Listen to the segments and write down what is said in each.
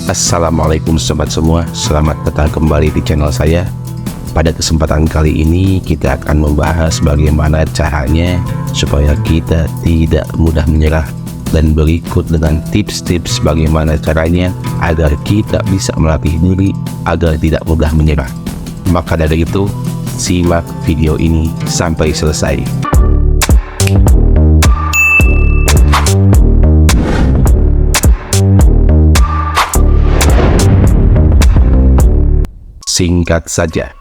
Assalamualaikum sobat semua, selamat datang kembali di channel saya. Pada kesempatan kali ini kita akan membahas bagaimana caranya supaya kita tidak mudah menyerah. Dan berikut dengan tips-tips bagaimana caranya agar kita bisa melatih diri agar tidak mudah menyerah. Maka dari itu, simak video ini sampai selesai. Singkat saja,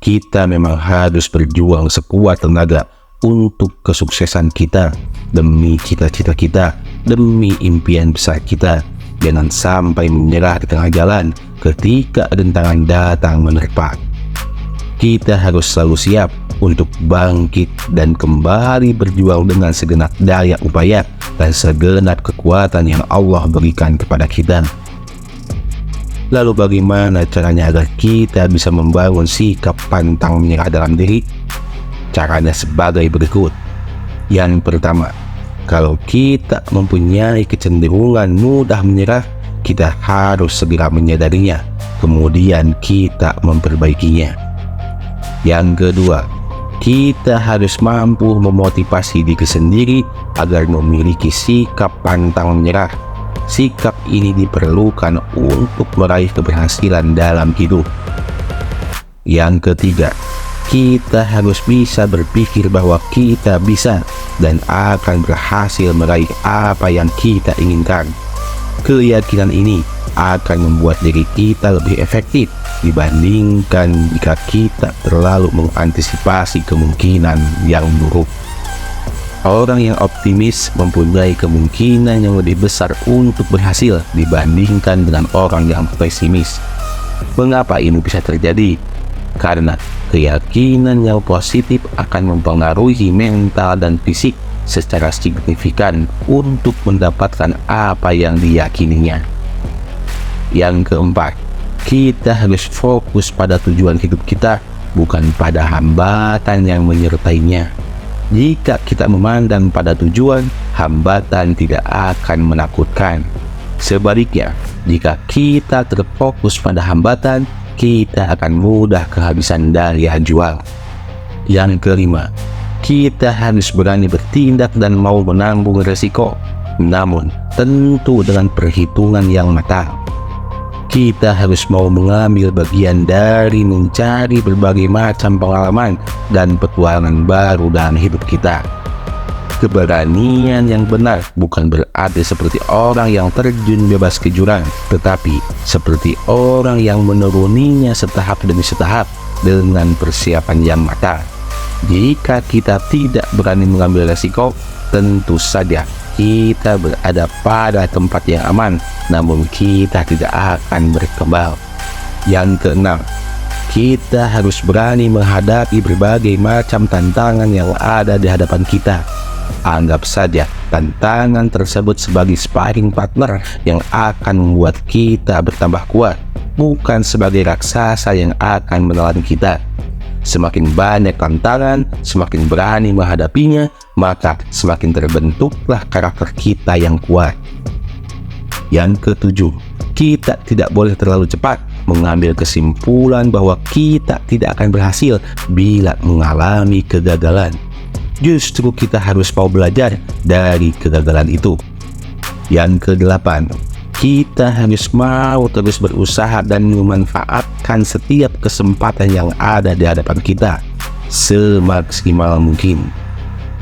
kita memang harus berjuang sekuat tenaga untuk kesuksesan kita, demi cita-cita kita, demi impian besar kita. Jangan sampai menyerah di tengah jalan ketika rintangan datang menerpa. Kita harus selalu siap untuk bangkit dan kembali berjuang dengan segenap daya upaya dan segenap kekuatan yang Allah berikan kepada kita. Lalu bagaimana caranya agar kita bisa membangun sikap pantang menyerah dalam diri? Caranya sebagai berikut. Yang pertama, kalau kita mempunyai kecenderungan mudah menyerah, kita harus segera menyadarinya, kemudian kita memperbaikinya. Yang kedua, kita harus mampu memotivasi diri sendiri agar memiliki sikap pantang menyerah. Sikap ini diperlukan untuk meraih keberhasilan dalam hidup. Yang ketiga, kita harus bisa berpikir bahwa kita bisa dan akan berhasil meraih apa yang kita inginkan. Keyakinan ini akan membuat diri kita lebih efektif dibandingkan jika kita terlalu mengantisipasi kemungkinan yang buruk. Orang yang optimis mempunyai kemungkinan yang lebih besar untuk berhasil dibandingkan dengan orang yang pesimis. Mengapa ini bisa terjadi? Karena keyakinan yang positif akan mempengaruhi mental dan fisik secara signifikan untuk mendapatkan apa yang diyakininya. Yang keempat, kita harus fokus pada tujuan hidup kita, bukan pada hambatan yang menyertainya. Jika kita memandang pada tujuan, hambatan tidak akan menakutkan. Sebaliknya, jika kita terfokus pada hambatan, kita akan mudah kehabisan daya juang. Yang kelima, kita harus berani bertindak dan mau menanggung resiko, namun tentu dengan perhitungan yang matang. Kita harus mau mengambil bagian dari mencari berbagai macam pengalaman dan petualangan baru dalam hidup kita. Keberanian yang benar bukan berarti seperti orang yang terjun bebas ke jurang, tetapi seperti orang yang menuruninya setahap demi setahap dengan persiapan yang matang. Jika kita tidak berani mengambil resiko, tentu saja kita berada pada tempat yang aman, namun kita tidak akan berkembang. Yang keenam, kita harus berani menghadapi berbagai macam tantangan yang ada di hadapan kita. Anggap saja tantangan tersebut sebagai sparring partner yang akan membuat kita bertambah kuat, bukan sebagai raksasa yang akan menelan kita. Semakin banyak tantangan, semakin berani menghadapinya, maka semakin terbentuklah karakter kita yang kuat. Yang ketujuh, kita tidak boleh terlalu cepat mengambil kesimpulan bahwa kita tidak akan berhasil bila mengalami kegagalan. Justru kita harus mau belajar dari kegagalan itu. Yang kedelapan, kita harus mau terus berusaha dan memanfaatkan setiap kesempatan yang ada di hadapan kita semaksimal mungkin.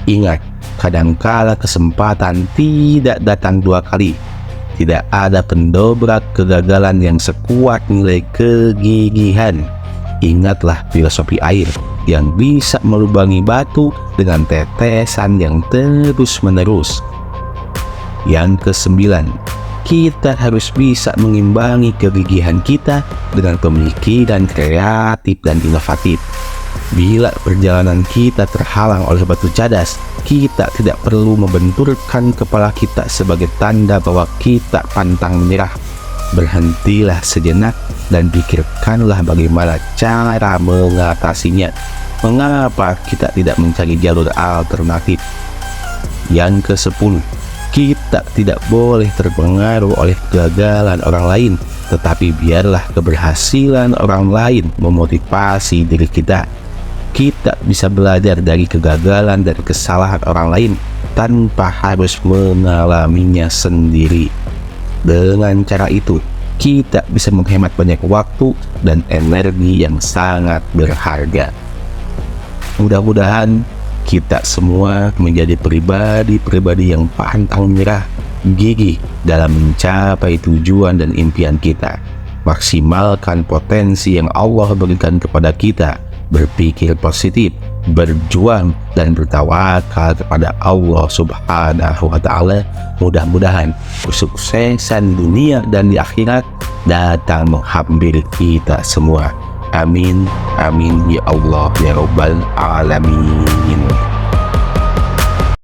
Ingat, kadangkala kesempatan tidak datang dua kali. Tidak ada pendobrak kegagalan yang sekuat nilai kegigihan. Ingatlah filosofi air yang bisa melubangi batu dengan tetesan yang terus-menerus. Yang kesembilan, kita harus bisa mengimbangi kegigihan kita dengan pemikiran kreatif dan inovatif. Bila perjalanan kita terhalang oleh batu cadas, kita tidak perlu membenturkan kepala kita sebagai tanda bahwa kita pantang menyerah. Berhentilah sejenak dan pikirkanlah bagaimana cara mengatasinya. Mengapa kita tidak mencari jalur alternatif? Yang ke-10, Kita tidak boleh terpengaruh oleh kegagalan orang lain, tetapi biarlah keberhasilan orang lain memotivasi diri kita. Kita bisa belajar dari kegagalan dan kesalahan orang lain tanpa harus mengalaminya sendiri. Dengan cara itu, kita bisa menghemat banyak waktu dan energi yang sangat berharga. Mudah-mudahan kita semua menjadi pribadi-pribadi yang pantang menyerah, gigih dalam mencapai tujuan dan impian kita. Maksimalkan potensi yang Allah berikan kepada kita, berpikir positif, berjuang, dan bertawakal kepada Allah Subhanahu wa Ta'ala. Mudah-mudahan kesuksesan dunia dan di akhirat datang menghampiri kita semua. Amin, amin ya Allah ya Rabbal Alamin.